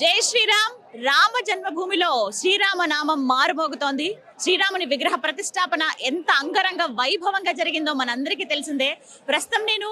జై శ్రీరామ్. రామ జన్మభూమిలో శ్రీరామ నామం మారుమోగుతోంది. శ్రీరాముని విగ్రహ ప్రతిష్టాపన ఎంత అంగరంగ వైభవంగా జరిగిందో మనందరికీ తెలిసిందే. ప్రస్తుతం నేను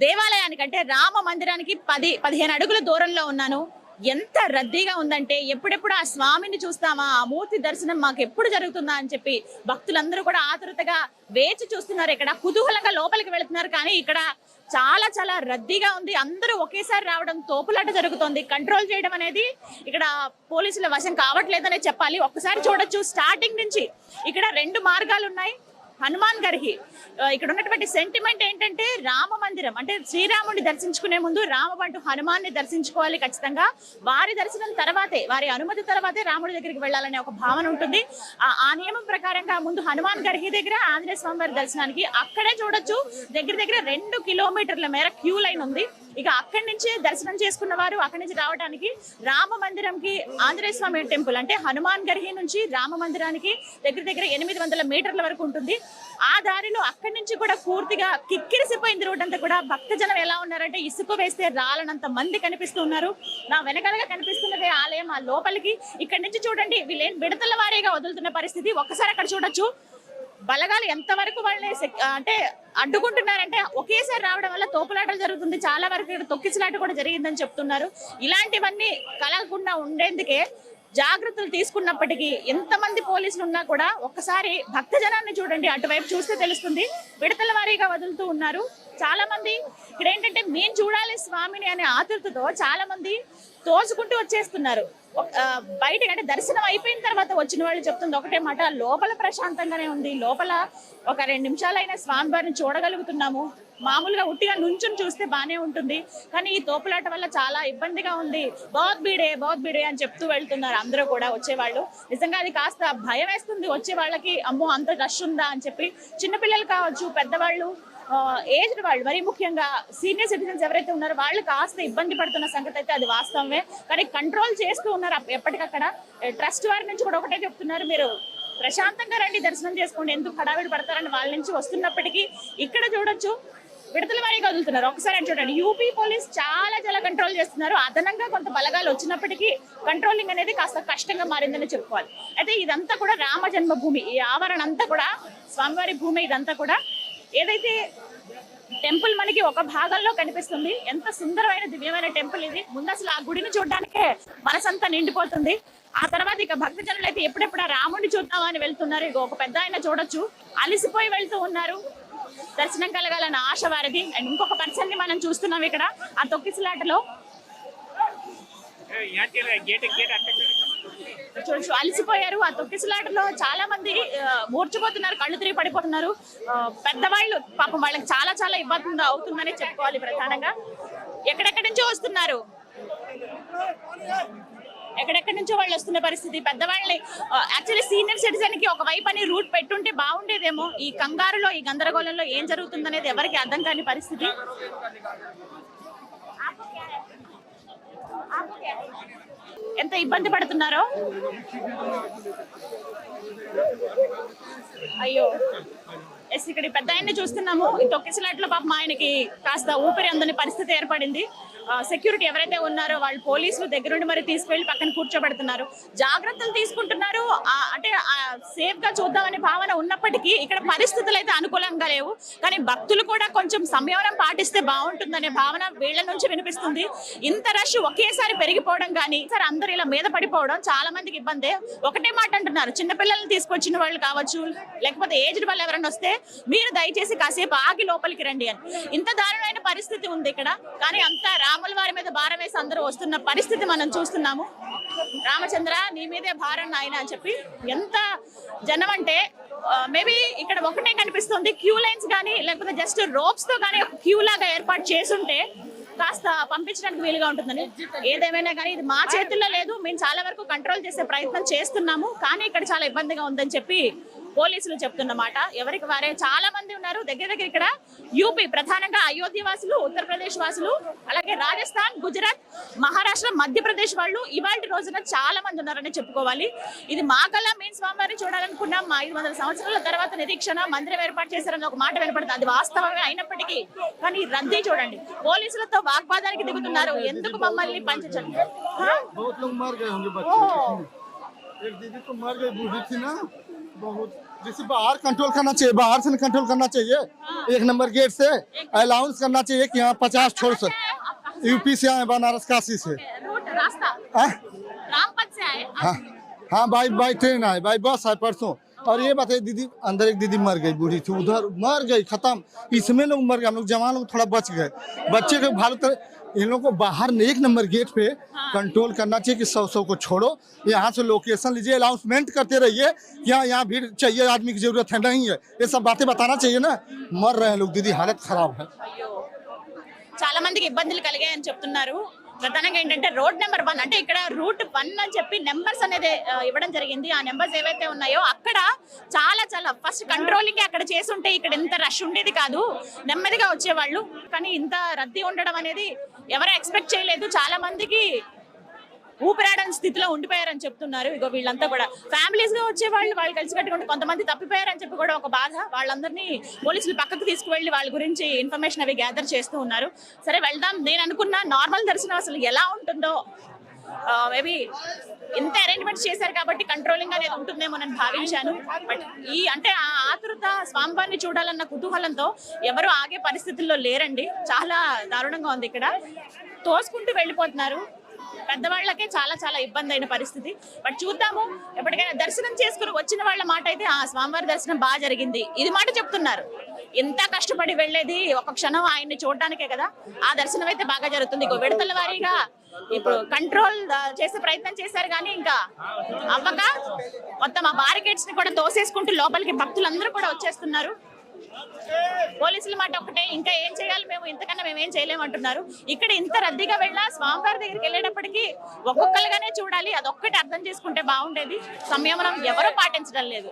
దేవాలయానికంటే రామ మందిరానికి 10-15 అడుగుల దూరంలో ఉన్నాను. ఎంత రద్దీగా ఉందంటే ఎప్పుడెప్పుడు ఆ స్వామిని చూస్తామా, ఆ మూర్తి దర్శనం మాకు ఎప్పుడు జరుగుతుందా అని చెప్పి భక్తులందరూ కూడా ఆతృతగా వేచి చూస్తున్నారు. ఇక్కడ కుతూహలంగా లోపలికి వెళుతున్నారు. కానీ ఇక్కడ చాలా చాలా రద్దీగా ఉంది. అందరూ ఒకేసారి రావడం, తోపులాట జరుగుతోంది. కంట్రోల్ చేయడం అనేది ఇక్కడ పోలీసుల వశం కావట్లేదనే చెప్పాలి. ఒక్కసారి చూడొచ్చు, స్టార్టింగ్ నుంచి ఇక్కడ 2 మార్గాలు ఉన్నాయి. హనుమాన్ గర్హి ఇక్కడ ఉన్నటువంటి సెంటిమెంట్ ఏంటంటే రామ మందిరం అంటే శ్రీరాముడిని దర్శించుకునే ముందు రామబంటు హనుమాన్ని దర్శించుకోవాలి ఖచ్చితంగా. వారి దర్శనం తర్వాతే, వారి అనుమతి తర్వాతే రాముడి దగ్గరికి వెళ్ళాలనే ఒక భావన ఉంటుంది. ఆ నియమం ప్రకారంగా ముందు హనుమాన్ గర్హి దగ్గర ఆంజనేయ స్వామి వారి దర్శనానికి అక్కడే చూడొచ్చు. దగ్గర 2 కిలోమీటర్ల మేర క్యూ లైన్ ఉంది. ఇక అక్కడి నుంచి దర్శనం చేసుకున్న వారు అక్కడి నుంచి రావడానికి రామ మందిరంకి, ఆంజనేయ స్వామి టెంపుల్ అంటే హనుమాన్ గర్హి నుంచి రామ మందిరానికి దగ్గర 800 మీటర్ల వరకు ఉంటుంది. ఆ దారిలో అక్కడి నుంచి కూడా పూర్తిగా కిక్కిరిసిపోయింది రోడ్ అంతా కూడా. భక్తజనం ఎలా ఉన్నారంటే ఇసుక వేస్తే రాలనంత మంది కనిపిస్తూ ఉన్నారు. నా వెనకాలగా కనిపిస్తున్నదే ఆలయం. ఆ లోపలికి ఇక్కడి నుంచి చూడండి, వీళ్ళేం విడతల వారీగా వదులుతున్న పరిస్థితి. ఒక్కసారి అక్కడ చూడొచ్చు, బలగాలు ఎంతవరకు వాళ్ళని అంటే అడ్డుకుంటున్నారంటే ఒకేసారి రావడం వల్ల తోపులాటలు జరుగుతుంది. చాలా వరకు ఇక్కడ తొక్కిసలాట కూడా జరిగిందని చెప్తున్నారు. ఇలాంటివన్నీ కలగకుండా ఉండేందుకే జాగ్రత్తలు తీసుకున్నప్పటికీ ఎంతమంది పోలీసులు ఉన్నా కూడా ఒక్కసారి భక్తజనాన్ని చూడండి, అటువైపు చూస్తే తెలుస్తుంది. విడతల వారీగా వదులుతూ ఉన్నారు. చాలా మంది ఇక్కడ ఏంటంటే మేము చూడాలి స్వామిని అనే ఆతృతతో చాలా మంది తోసుకుంటూ వచ్చేస్తున్నారు. బయటకి అంటే దర్శనం అయిపోయిన తర్వాత వచ్చిన వాళ్ళు చెప్తుంది ఒకటే మాట, లోపల ప్రశాంతంగానే ఉంది, లోపల ఒక 2 నిమిషాలైనా స్వామివారిని చూడగలుగుతున్నాము. మామూలుగా ఉట్టిగా నుంచుని చూస్తే బానే ఉంటుంది, కానీ ఈ తోపులాట వల్ల చాలా ఇబ్బందిగా ఉంది. బహుత్ బీడే అని చెప్తూ వెళ్తున్నారు అందరూ కూడా వచ్చేవాళ్ళు. నిజంగా అది కాస్త భయం వేస్తుంది వచ్చే వాళ్ళకి. అమ్మో అంత రష్ ఉందా అని చెప్పి. చిన్నపిల్లలు కావచ్చు, పెద్దవాళ్ళు, ఏజ్డ్ వాళ్ళు, మరీ ముఖ్యంగా సీనియర్ సిటిజన్స్ ఎవరైతే ఉన్నారో వాళ్ళు కాస్త ఇబ్బంది పడుతున్న సంగతి అయితే అది వాస్తవమే. కానీ కంట్రోల్ చేస్తూ ఉన్నారు ఎప్పటికక్కడ. ట్రస్ట్ వారి నుంచి కూడా ఒకటే చెప్తున్నారు, మీరు ప్రశాంతంగా రండి, దర్శనం చేసుకోండి, ఎందుకు హడావిడి పడతారని వాళ్ళ నుంచి వస్తున్నప్పటికీ ఇక్కడ చూడొచ్చు విడతల వారీగా వదులుతున్నారు. ఒకసారి చూడండి, యూపీ పోలీస్ చాలా కంట్రోల్ చేస్తున్నారు. అదనంగా కొంత బలగాలు వచ్చినప్పటికీ కంట్రోలింగ్ అనేది కాస్త కష్టంగా మారిందని చెప్పుకోవాలి. అయితే ఇదంతా కూడా రామ జన్మభూమి, ఈ ఆవరణ అంతా కూడా స్వామివారి భూమి. ఇదంతా కూడా ఏదైతే టెంపుల్ మనకి ఒక భాగంలో కనిపిస్తుంది. ఎంత సుందరమైన దివ్యమైన టెంపుల్ ఇది. ముందు అసలు ఆ గుడిని చూడడానికే మనసంతా నిండిపోతుంది. ఆ తర్వాత ఇక భక్తజనులు అయితే ఎప్పుడెప్పుడు ఆ రాముడిని చూద్దామని వెళ్తున్నారు. ఇక ఒక పెద్ద ఆయన చూడొచ్చు, అలిసిపోయి వెళ్తూ ఉన్నారు. దర్శనం కలగాలన్న ఆశ వారిది. అండ్ ఇంకొక పర్సన్ ని మనం చూస్తున్నాం ఇక్కడ ఆ తొక్కిసలాటలో. చూడొచ్చు, అలిసిపోయారు. ఆ తొక్కిసలాటలో చాలా మంది మూర్చిపోతున్నారు, కళ్ళు తిరిగి పడిపోతున్నారు. పెద్దవాళ్ళు పాపం వాళ్ళకి చాలా ఇబ్బంది అవుతుందని చెప్పుకోవాలి. ప్రధానంగా ఎక్కడెక్కడి నుంచో వస్తున్నారు, ఎక్కడెక్కడి నుంచో వాళ్ళు వస్తున్న పరిస్థితి. పెద్దవాళ్ళని యాక్చువల్లీ సీనియర్ సిటిజన్ కి ఒక వైపు అని రూట్ పెట్టుంటే బాగుండేదేమో. ఈ కంగారులో, ఈ గందరగోళంలో ఏం జరుగుతుందనేది ఎవరికి అర్థం కాని పరిస్థితి. ఎంత ఇబ్బంది పడుతున్నారో. అయ్యో ఎస్, ఇక్కడ పెద్ద ఆయన్ని చూస్తున్నాము. ఈ తొక్కిసలాట్లో పాపం ఆయనకి కాస్త ఊపిరి అందని పరిస్థితి ఏర్పడింది. సెక్యూరిటీ ఎవరైతే ఉన్నారో వాళ్ళు పోలీసులు దగ్గరుండి మరి తీసుకువెళ్ళి పక్కన కూర్చోబెడుతున్నారు. జాగ్రత్తలు తీసుకుంటున్నారు. అంటే సేఫ్ గా చూద్దామనే భావన ఉన్నప్పటికీ ఇక్కడ పరిస్థితులు అయితే అనుకూలంగా లేవు. కానీ భక్తులు కూడా కొంచెం సంయమనం పాటిస్తే బాగుంటుందనే భావన వీళ్ళ నుంచి వినిపిస్తుంది. ఇంత రష్ ఒకేసారి పెరిగిపోవడం కానీ సరే అందరు ఇలా మీద పడిపోవడం చాలా మందికి ఇబ్బందే. ఒకటే మాట అంటున్నారు, చిన్నపిల్లల్ని తీసుకొచ్చిన వాళ్ళు కావచ్చు, లేకపోతే ఏజ్డ్ వాళ్ళు ఎవరైనా వస్తే మీరు దయచేసి కాసేపు ఆగి లోపలికి రండి అని. ఇంత దారుణమైన పరిస్థితి ఉంది ఇక్కడ. కానీ అంతా రాముల వారి మీద భారం వేసి అందరూ వస్తున్న పరిస్థితి మనం చూస్తున్నాము. రామచంద్ర నీ మీదే భారం నాయన అని చెప్పి ఎంత జనం అంటే మేబీ ఇక్కడ ఒకటే కనిపిస్తుంది, క్యూ లైన్స్ కానీ లేకపోతే జస్ట్ రోప్స్ తో కానీ ఒక క్యూ లాగా ఏర్పాటు చేసుంటే కాస్త పంపించడానికి వీలుగా ఉంటుందని. ఏదేమైనా కానీ ఇది మా చేతుల్లో లేదు. మేము చాలా వరకు కంట్రోల్ చేసే ప్రయత్నం చేస్తున్నాము. కానీ ఇక్కడ చాలా ఇబ్బందిగా ఉందని చెప్పి పోలీసులు చెప్తున్న మాట. ఎవరికి వారే చాలా మంది ఉన్నారు. దగ్గర ఇక్కడ యూపీ, ప్రధానంగా అయోధ్య వాసులు, ఉత్తరప్రదేశ్ వాసులు, అలాగే రాజస్థాన్, గుజరాత్, మహారాష్ట్ర, మధ్యప్రదేశ్ వాళ్ళు ఇవాళ రోజున చాలా మంది ఉన్నారని చెప్పుకోవాలి. ఇది మాకల్లా మేము స్వామివారిని చూడాలనుకున్నాం. 500 సంవత్సరాల తర్వాత నిరీక్షణ మందిరం ఏర్పాటు చేశారని ఒక మాట వినపడుతుంది. అది వాస్తవమే అయినప్పటికీ కానీ రద్దీ చూడండి. పోలీసులతో వాగ్వాదానికి దిగుతున్నారు. ఎందుకు మమ్మల్ని పంచండి. एक दीदी तो मर गई, बूढ़ी थी ना बहुत, जिसे बाहर कंट्रोल करना चाहिए, बाहर से कंट्रोल करना चाहिए। 1 नंबर गेट से अलाउंस करना चाहिए कि यहाँ 50 छोड़ से यूपी से आए, बनारस काशी से। रूट रास्ता हाँ रामपथ से आए। हाँ हाँ, बाई ट्रेन आए, बाई बस आए परसों। और ये बताइए दीदी, अंदर एक दीदी मर गई, बूढ़ी थी, उधर मर गई, खत्म। इसमें लोग मर गए, हम लोग जवान लोग थोड़ा बच गए। बच्चे के भालू इन लोगों को बाहर 1 नंबर गेट पे कंट्रोल करना चाहिए कि 100 को छोड़ो, यहाँ से लोकेशन लीजिए, अनाउंसमेंट करते रहिए कि यहाँ भीड़ चाहिए, आदमी की जरूरत है, नहीं है, ये सब बातें बताना चाहिए ना। मर रहे हैं लोग दीदी, हालत खराब है। చాలా మందికి ఇబ్బందులు కలిగాయని చెప్తున్నారు. ప్రధానంగా ఏంటంటే రోడ్ నెంబర్ 1 అంటే ఇక్కడ రూట్ 1 అని చెప్పి నెంబర్స్ అనేది ఇవ్వడం జరిగింది. ఆ నెంబర్స్ ఏవైతే ఉన్నాయో అక్కడ చాలా ఫస్ట్ కంట్రోలింగ్ అక్కడ చేసుంటే ఇక్కడ ఇంత రష్ ఉండేది కాదు, నెమ్మదిగా వచ్చేవాళ్ళు. కానీ ఇంత రద్దీ ఉండడం అనేది ఎవరు ఎక్స్పెక్ట్ చేయలేదు. చాలా మందికి ఊపిరాడని స్థితిలో ఉండిపోయారని చెప్తున్నారు. ఇగో వీళ్ళంతా కూడా ఫ్యామిలీస్ గా వచ్చేవాళ్ళు, వాళ్ళు కలిసి కట్టుకుంటే కొంతమంది తప్పిపోయారని చెప్పి కూడా ఒక బాధ. వాళ్ళందరినీ పోలీసులు పక్కకు తీసుకువెళ్ళి వాళ్ళ గురించి ఇన్ఫర్మేషన్ అవి గ్యాదర్ చేస్తూ ఉన్నారు. సరే వెళ్దాం. నేను అనుకున్న నార్మల్ దర్శనం అసలు ఎలా ఉంటుందో, మేబీ ఇంత అరేంజ్మెంట్స్ చేశారు కాబట్టి కంట్రోలింగ్ అనేది ఉంటుందేమో నేను భావించాను. బట్ ఈ అంటే ఆ ఆతృత, స్వామివారిని చూడాలన్న కుతూహలంతో ఎవరు ఆగే పరిస్థితుల్లో లేరండి. చాలా దారుణంగా ఉంది. ఇక్కడ తోసుకుంటూ వెళ్ళిపోతున్నారు. పెద్దవాళ్ళకే చాలా ఇబ్బంది అయిన పరిస్థితి. బట్ చూద్దాము. ఎప్పటికైనా దర్శనం చేసుకుని వచ్చిన వాళ్ళ మాట అయితే ఆ స్వామివారి దర్శనం బాగా జరిగింది, ఇది మాట చెప్తున్నారు. ఇంత కష్టపడి వెళ్ళేది ఒక క్షణం ఆయన్ని చూడడానికే కదా. ఆ దర్శనం అయితే బాగా జరుగుతుంది. ఇంకో విడతల వారీగా ఇప్పుడు కంట్రోల్ చేసే ప్రయత్నం చేశారు కానీ ఇంకా అవ్వక మొత్తం ఆ బారికేడ్స్ ని కూడా తోసేసుకుంటూ లోపలికి భక్తులందరూ కూడా వచ్చేస్తున్నారు. పోలీసుల మాట ఒకటే, ఇంకా ఏం చేయాలి, మేము ఇంతకన్నా మేము ఏం చేయలేమంటున్నారు. ఇక్కడ ఇంత రద్దీగా వెళ్ళా స్వామివారి దగ్గరికి వెళ్ళేటప్పటికి ఒక్కొక్కరుగానే చూడాలి, అదొక్కటి అర్థం చేసుకుంటే బాగుండేది. సంయమనం ఎవరూ పాటించడం లేదు.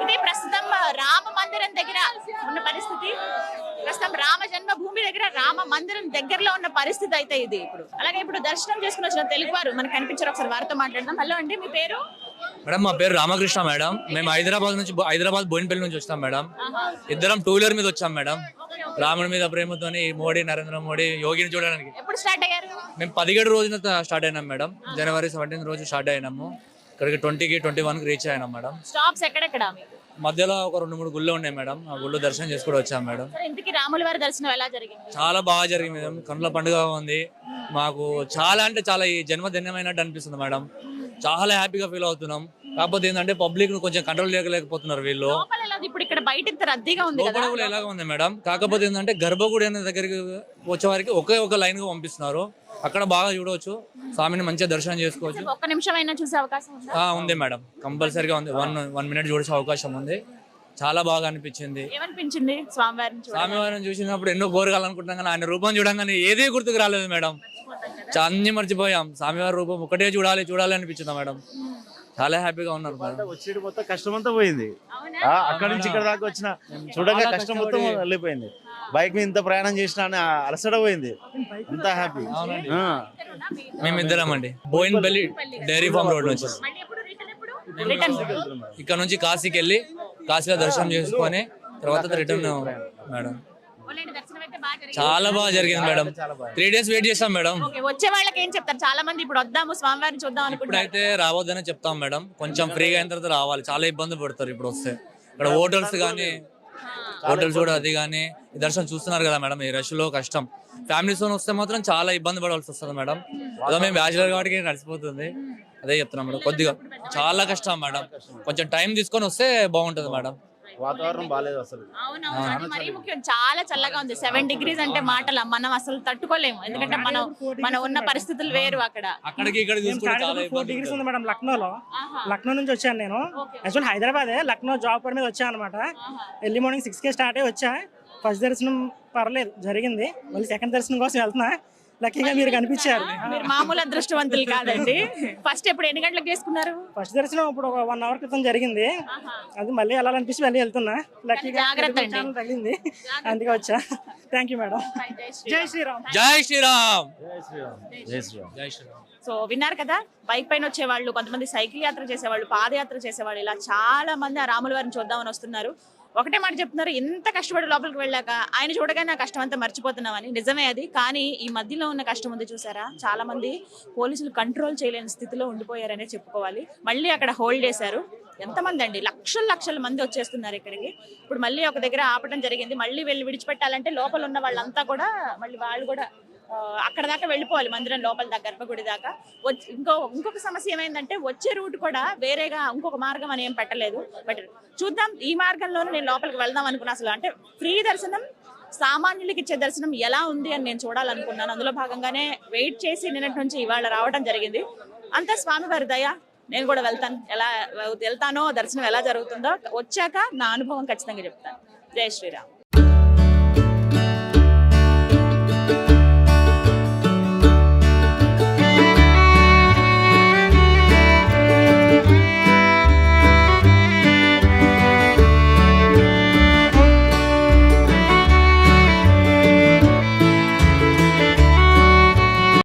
ఇది ప్రస్తుతం రామ మందిరం దగ్గర ఉన్న పరిస్థితి. ప్రస్తుతం రామ జన్మభూమి దగ్గర రామ మందిరం దగ్గరలో ఉన్న పరిస్థితి అయితే ఇది. అలాగే ఇప్పుడు దర్శనం చేసుకుని వచ్చిన తెలుగు వారు మనకు కనిపించారు. ఒకసారి వారితో మాట్లాడదాం. హలో అండి, మీ పేరు? మేడం మా పేరు రామకృష్ణ మేడం. మేము హైదరాబాద్ బోయినపల్లి నుంచి వచ్చాం మేడం. ఇద్దరం 2 వీలర్ మీద వచ్చాం మేడం. రాముడి మీద ప్రేమతోని మోడీ, నరేంద్ర మోడీ, యోగిని చూడడానికి. ఎప్పుడు స్టార్ట్ అయ్యారు? మేము 17 రోజున స్టార్ట్ అయినాం మేడం. జనవరి 17 రోజు స్టార్ట్ అయినాము. ఇక్కడికి 20కి 21కి రీచ్ అయినాం మేడం. స్టాప్స్ ఎక్కడెక్కడ? మధ్యలో ఒక 2-3 గుళ్ళు ఉన్నాయి మేడం. ఆ గుళ్ళు దర్శనం చేసుకుని వచ్చాం మేడం. ఇంతకీ రాముల వారి దర్శనం ఎలా జరిగింది? చాలా బాగా జరిగింది మేడం. కన్నుల పండుగ ఉంది మాకు. చాలా అంటే చాలా ఈ జన్మదినమైనట్టు అనిపిస్తుంది మేడం. చాలా హ్యాపీగా ఫీల్ అవుతున్నాం. కాకపోతే ఏంటంటే పబ్లిక్ ను కొంచెం కంట్రోల్ చేయలేకపోతున్నారు వీళ్ళు. ఇప్పుడు ఇక్కడ బయట ఇంత రద్దీగా ఉంది, లోపల కూడా ఎలాగా ఉంది మేడం. కాకపోతే ఏంటంటే గర్భగుడి అనే దగ్గరికి వచ్చే వారికి ఒక లైన్ గా పంపిస్తున్నారు. అక్కడ బాగా చూడవచ్చు, స్వామిని మంచిగా దర్శనం చేసుకోవచ్చు. ఒక్క నిమిషం అయినా చూసే అవకాశం ఉంది మేడం, కంపల్సరీగా ఉంది. 1 మినిట్ చూసే అవకాశం ఉంది. చాలా బాగా అనిపించింది. ఏమనిపించింది స్వామివారిని చూసినప్పుడు? ఎన్నో కోరగాలనుకుంటున్నాం కానీ ఆయన రూపం చూడంగానే ఏదే గుర్తుకు రాలేదు మేడం. అన్ని మర్చిపోయాం. స్వామివారి రూపం ఒకటే చూడాలి అనిపించింది మేడం. చాలా హ్యాపీగా ఉన్నారు. వచ్చేటి మొత్తం కష్టం అంతా పోయింది. అక్కడ నుంచి ఇక్కడ దాకా వచ్చిన చూడగా కష్టం మొత్తం వెళ్ళిపోయింది. బైక్ మీద ఇంత ప్రయాణం చేసిన అలసట పోయింది. అంత హ్యాపీ. మేమిద్దరం అండి బోయినపల్లి డైరీ ఫార్మ్ రోడ్ నుంచి. ఇక్కడ నుంచి కాశీకి వెళ్ళి కాశీలో దర్శనం చేసుకొని తర్వాత రిటర్న్ మేడం. చాలా బాగా జరిగింది మేడం. 3 డేస్ వెయిట్ చేస్తాం మేడం. వచ్చే వాళ్ళకి ఏం చెప్తారు? చాలా మంది ఇప్పుడు వద్దాము స్వామివారిని చూద్దాం అనుకుంటున్నారు. ఇప్పుడైతే రావద్దని చెప్తాం మేడం. కొంచెం ఫ్రీగా అయిన తర్వాత రావాలి. చాలా ఇబ్బంది పడతారు ఇప్పుడు వస్తే. ఇక్కడ హోటల్స్ కూడా అది కానీ ఈ దర్శనం చూస్తున్నారు కదా మేడం. ఈ రష్ లో కష్టం. ఫ్యామిలీస్ తో వస్తే మాత్రం చాలా ఇబ్బంది పడవలసి వస్తుంది మేడం. అదో మేము బ్యాచులర్ కాబట్టి నడిచిపోతుంది. అదే చెప్తున్నాం మేడం. కొద్దిగా చాలా కష్టం మేడం. కొంచెం టైం తీసుకొని వస్తే బాగుంటుంది మేడం. వాతావరణం బాగాలేదు అసలు. మరీ ముఖ్యం, చాలా చల్లగా ఉంది. 7 degrees అంటే మాటల మనం అసలు తట్టుకోలేము. ఎందుకంటే మనం ఉన్న పరిస్థితులు వేరు. అక్కడికి ఇక్కడ 4 degrees ఉంది మేడం. లక్నో నుంచి వచ్చాను నేను. యాక్చువల్ హైదరాబాద్, లక్నో జాబ్ పని మీద వచ్చాను అనమాట. ఎర్లీ మార్నింగ్ 6కే స్టార్ట్ అయ్యి వచ్చా. ఫస్ట్ దర్శనం పర్లేదు జరిగింది. మళ్ళీ సెకండ్ దర్శనం కోసం వెళ్తున్నా. లక్కీగా మీరు కనిపించారు. మీరు మామూలు అదృష్టవంతులు కాదండి. ఫస్ట్ ఎప్పుడు ఎన్ని గంటలకు చేసుకున్నారు? ఫస్ట్ దర్శనం ఇప్పుడు ఒక 1 అవర్ క్రితం జరిగింది. అది మళ్ళీ వెళ్ళాలనిపిస్తే మళ్ళీ వెళ్తున్నా. లక్కీగా జాగ్రత్త అండి. ఛానల్ తగిలింది, అందుకే వచ్చా. Thank you madam. జై శ్రీరామ్. జై శ్రీరామ్. జై శ్రీరామ్. జై శ్రీరామ్. జై శ్రీరామ్. సో విన్నారు కదా, బైక్ పైన వచ్చేవాళ్ళు, కొంతమంది సైకిల్ యాత్ర చేసేవాళ్ళు, పాదయాత్ర చేసేవాళ్ళు, ఇలా చాలా మంది ఆ రాముల వారిని చూద్దామని వస్తున్నారు. ఒకటే మాట చెప్తున్నారు, ఎంత కష్టపడి లోపలికి వెళ్ళాక ఆయన చూడగానే ఆ కష్టం అంతా మర్చిపోతున్నామని. నిజమే అది. కానీ ఈ మధ్యలో ఉన్న కష్టం ఉంది చూసారా, చాలా మంది పోలీసులు కంట్రోల్ చేయలేని స్థితిలో ఉండిపోయారనే చెప్పుకోవాలి. మళ్ళీ అక్కడ హోల్డ్ చేశారు. ఎంతమంది అండి, లక్షల మంది వచ్చేస్తున్నారు ఇక్కడికి. ఇప్పుడు మళ్ళీ ఒక దగ్గర ఆపడం జరిగింది. మళ్ళీ వెళ్ళి విడిచిపెట్టాలంటే లోపల ఉన్న వాళ్ళంతా కూడా మళ్ళీ వాళ్ళు కూడా అక్కడ దాకా వెళ్ళిపోవాలి, మందిరం లోపల దాకా, గర్భగుడి దాకా. ఇంకొక సమస్య ఏమైందంటే వచ్చే రూట్ కూడా వేరేగా ఇంకొక మార్గం అని ఏం పెట్టలేదు. బట్ చూద్దాం, ఈ మార్గంలోనే నేను లోపలికి వెళ్దాం అనుకున్నా. అసలు అంటే ఫ్రీ దర్శనం, సామాన్యులకి ఇచ్చే దర్శనం ఎలా ఉంది అని నేను చూడాలనుకున్నాను. అందులో భాగంగానే వెయిట్ చేసి నిన్నటి నుంచి ఇవాళ రావడం జరిగింది. అంతా స్వామివారి దయ. నేను కూడా వెళ్తానో దర్శనం ఎలా జరుగుతుందో వచ్చాక నా అనుభవం ఖచ్చితంగా చెప్తాను. జై శ్రీరామ్.